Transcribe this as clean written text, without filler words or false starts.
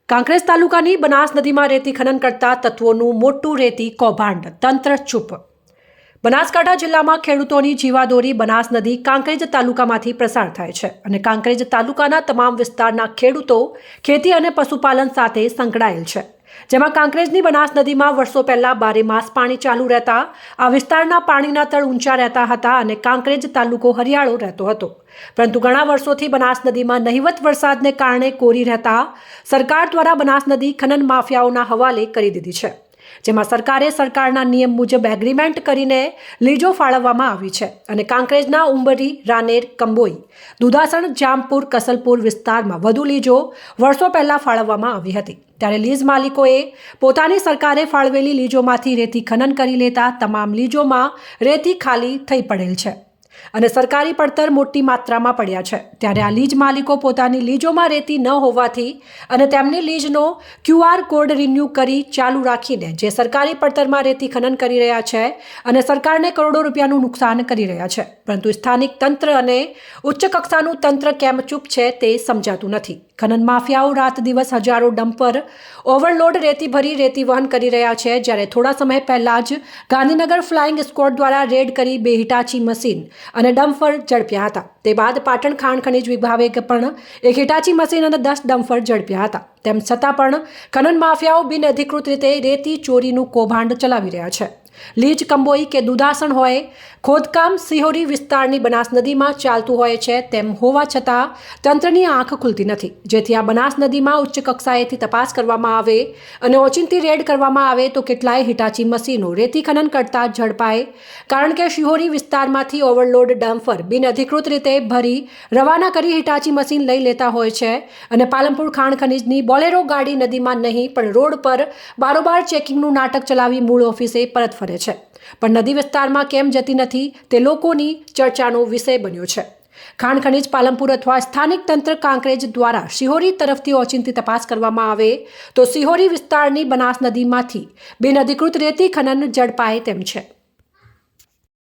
કાંકરેજ તાલુકાની બનાસ નદીમાં રેતી ખનન કરતા તત્વોનું મોટું રેતી કૌભાંડ, તંત્ર ચૂપ। બનાસકાંઠા જિલ્લામાં ખેડૂતોની જીવાદોરી બનાસ નદી કાંકરેજ તાલુકામાંથી પસાર થાય છે અને કાંકરેજ તાલુકાના તમામ વિસ્તારના ખેડૂતો ખેતી અને પશુપાલન સાથે સંકળાયેલ છે, જેમાં કાંકરેજની બનાસ નદીમાં વર્ષો પહેલા 12 માસ પાણી ચાલુ રહેતા આ વિસ્તારના પાણીના તળ ઊંચા રહેતા હતા અને કાંકરેજ તાલુકો હરિયાળો રહેતો હતો, પરંતુ ઘણા વર્ષોથી બનાસ નદીમાં નહિવત વરસાદને કારણે કોરી રહેતા સરકાર દ્વારા બનાસ નદી ખનન માફિયાઓના હવાલે કરી દીધી છે, જેમાં સરકારના નિયમ મુજબ એગ્રીમેન્ટ કરીને લીજો ફાળવવામાં આવી છે અને કાંકરેજના ઉંબરી, રાનેર, કંબોઈ, દુધાસણ, જામપુર, કસલપુર વિસ્તારમાં વધુ લીજો વર્ષો પહેલા ફાળવવામાં આવી હતી। ત્યારે લીઝ માલિકોએ પોતાની સરકારે ફાળવેલી લીજોમાંથી રેતી ખનન કરી લેતા તમામ લીજોમાં રેતી ખાલી થઈ પડેલ છે અને સરકારી પડતર મોટી માત્રામાં પડ્યા છે। ત્યારે આ લીજ માલિકો પોતાની લીજોમાં રેતી ન હોવાથી અને તેમની લીજનો QR કોડ રિન્યૂ કરી ચાલુ રાખીને જે સરકારી પડતરમાં રેતી ખનન કરી રહ્યા છે અને સરકારને કરોડો રૂપિયાનું નુકસાન કરી રહ્યા છે, પરંતુ સ્થાનિક તંત્ર અને ઉચ્ચ કક્ષાનું તંત્ર કેમ ચૂપ છે તે સમજાતું નથી। ખનન માફિયાઓ રાત દિવસ હજારો ડમ્પર ઓવરલોડ રેતી ભરી રેતી વહન કરી રહ્યા છે, જ્યારે થોડા સમય પહેલા જ ગાંધીનગર ફ્લાઇંગ સ્ક્વોડ દ્વારા રેડ કરી 2 હિટાચી મશીન અને ડમ્પર ઝડપ્યા હતા। તે બાદ પાટણ ખાણ ખનીજ વિભાગે પણ 1 હિટાચી મશીન અને 10 ડમ્પર ઝડપ્યા હતા। તેમ છતાં પણ ખનન માફિયાઓ બિનઅધિકૃત રીતે રેતી ચોરીનું કૌભાંડ ચલાવી રહ્યા છે। લીજ કંબોઈ કે દુધાસણ હોય, ખોદકામ સિહોરી વિસ્તારની બનાસ નદીમાં ચાલતું હોય છે, તેમ હોવા છતાં તંત્રની આંખ ખુલતી નથી, જેથી આ બનાસ નદીમાં ઉચ્ચ કક્ષાએથી તપાસ કરવામાં આવે અને ઓચિંતી રેડ કરવામાં આવે તો કેટલાય હિટાચી મશીનો રેતી ખનન કરતા ઝડપાય, કારણ કે શિહોરી વિસ્તારમાંથી ઓવરલોડ ડમ્પર બિનઅધિકૃત રીતે ભરી રવાના કરી હિટાચી મશીન લઈ લેતા હોય છે અને પાલનપુર ખાણ ખનીજની બોલેરો ગાડી નદીમાં નહીં પણ રોડ પર બારોબાર ચેકિંગનું નાટક ચલાવી મૂળ ઓફિસે પરત ફરે છે, પણ નદી વિસ્તારમાં કેમ જતી નથી તે લોકોની ચર્ચાનો વિષય બન્યો છે। ખાણ ખનીજ પાલનપુર અથવા સ્થાનિક તંત્ર કાંકરેજ દ્વારા શિહોરી તરફથી ઓચિંતી તપાસ કરવામાં આવે તો શિહોરી વિસ્તારની બનાસ નદીમાંથી બિનઅધિકૃત રેતી ખનન ઝડપાય તેમ છે।